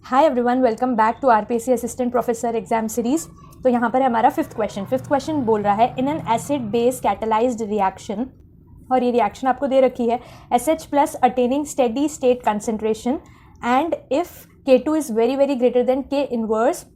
Hi everyone, welcome back to RPSC assistant professor exam series. तो यहाँ पर है हमारा फिफ्थ क्वेश्चन बोल रहा है in an acid base catalysed reaction, और ये रिएक्शन आपको दे रखी है SH plus attaining steady state concentration and if K2 is very very greater than K inverse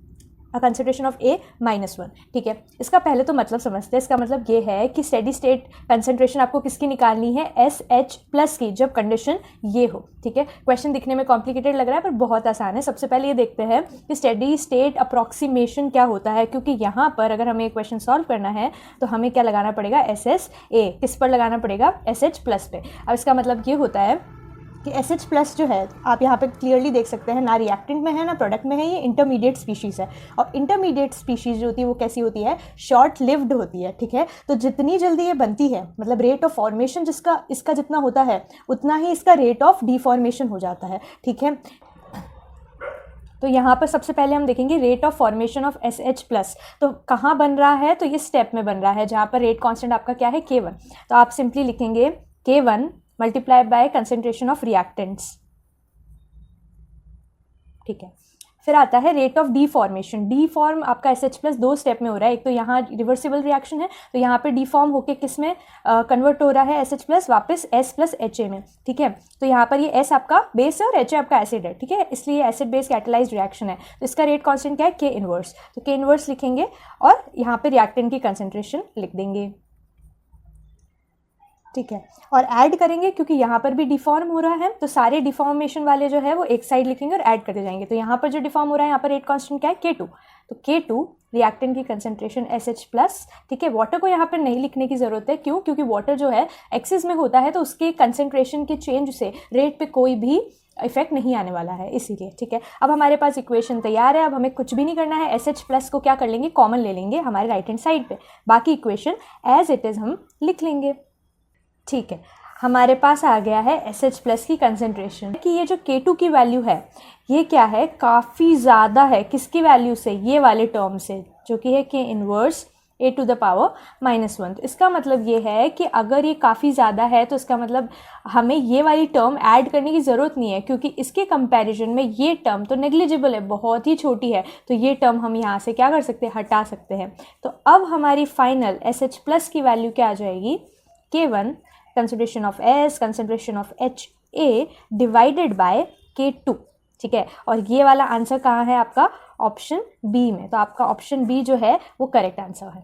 a concentration of A-1। ठीक है, इसका पहले तो मतलब समझते हैं। इसका मतलब ये है कि स्टेडी स्टेट कंसंट्रेशन आपको किसकी निकालनी है, SH प्लस की, जब कंडीशन ये हो। ठीक है, क्वेश्चन दिखने में कॉम्प्लिकेटेड लग रहा है पर बहुत आसान है। सबसे पहले ये देखते हैं कि स्टेडी स्टेट अप्रॉक्सीमेशन क्या होता है, क्योंकि यहाँ पर अगर हमें क्वेश्चन सॉल्व करना है तो हमें क्या लगाना पड़ेगा, SSA। किस पर लगाना पड़ेगा, SH प्लस पे। अब इसका मतलब ये होता है कि SH प्लस जो है, आप यहाँ पे क्लियरली देख सकते हैं, ना रिएक्टेंट में है ना प्रोडक्ट में है, ये इंटरमीडिएट स्पीशीज़ है। और इंटरमीडिएट स्पीशीज़ जो होती है वो कैसी होती है, शॉर्ट लिव्ड होती है। ठीक है, तो जितनी जल्दी ये बनती है, मतलब रेट ऑफ फॉर्मेशन जिसका इसका जितना होता है उतना ही इसका रेट ऑफ डिफॉर्मेशन हो जाता है। ठीक है, तो यहाँ पर सबसे पहले हम देखेंगे rate of formation of SH plus. तो कहाँ बन रहा है, तो ये स्टेप में बन रहा है जहाँ पर रेट कांस्टेंट आपका क्या है, K1। तो आप सिंपली लिखेंगे K1 multiply by concentration of reactants. ठीक है, फिर आता है रेट ऑफ डीफॉर्मेशन। डीफॉर्म आपका SH प्लस दो स्टेप में हो रहा है। एक तो यहाँ रिवर्सिबल रिएक्शन है, तो यहाँ पे डीफॉर्म होके किस में कन्वर्ट हो रहा है, SH प्लस वापस S प्लस HA में। ठीक है, तो यहाँ पर ये S आपका बेस है और HA आपका एसिड है। ठीक है, इसलिए एसिड बेस कैटलाइज्ड रिएक्शन है। तो इसका रेट कांस्टेंट क्या है, K इनवर्स। तो K इनवर्स लिखेंगे और यहाँ पे रिएक्टेंट की कंसेंट्रेशन लिख देंगे। ठीक है, और ऐड करेंगे क्योंकि यहाँ पर भी डिफॉर्म हो रहा है, तो सारे डिफॉर्मेशन वाले जो है वो एक साइड लिखेंगे और ऐड करते जाएंगे। तो यहाँ पर जो डिफॉर्म हो रहा है, यहाँ पर रेट कांस्टेंट क्या है, K2। तो K2 रिएक्टेंट की कंसेंट्रेशन SH प्लस। ठीक है, वाटर को यहाँ पर नहीं लिखने की जरूरत है। क्यों, क्योंकि वाटर जो है एक्सिस में होता है, तो उसके कंसेंट्रेशन के चेंज से रेट पे कोई भी इफेक्ट नहीं आने वाला है, इसीलिए। ठीक है, अब हमारे पास इक्वेशन तैयार है। अब हमें कुछ भी नहीं करना है, SH प्लस को क्या कर लेंगे, कॉमन ले लेंगे हमारे राइट हैंड साइड पे। बाकी इक्वेशन एज इट इज़ हम लिख लेंगे। ठीक है, हमारे पास आ गया है SH प्लस की कंसेंट्रेशन कि ये जो K2 की वैल्यू है ये क्या है, काफ़ी ज़्यादा है। किसकी वैल्यू से, ये वाले टर्म से, जो कि है K inverse A to the power -1। तो इसका मतलब ये है कि अगर ये काफ़ी ज़्यादा है तो इसका मतलब हमें ये वाली टर्म ऐड करने की ज़रूरत नहीं है, क्योंकि इसके कंपैरिजन में ये टर्म तो नेग्लिजिबल है, बहुत ही छोटी है। तो ये टर्म हम यहाँ से क्या कर सकते हैं, हटा सकते हैं। तो अब हमारी फाइनल SH प्लस की वैल्यू क्या आ जाएगी, K1 concentration of S concentration of HA divided by K2। ठीक है, और ये वाला आंसर कहाँ है आपका, ऑप्शन बी में। तो आपका ऑप्शन बी जो है वो करेक्ट आंसर है।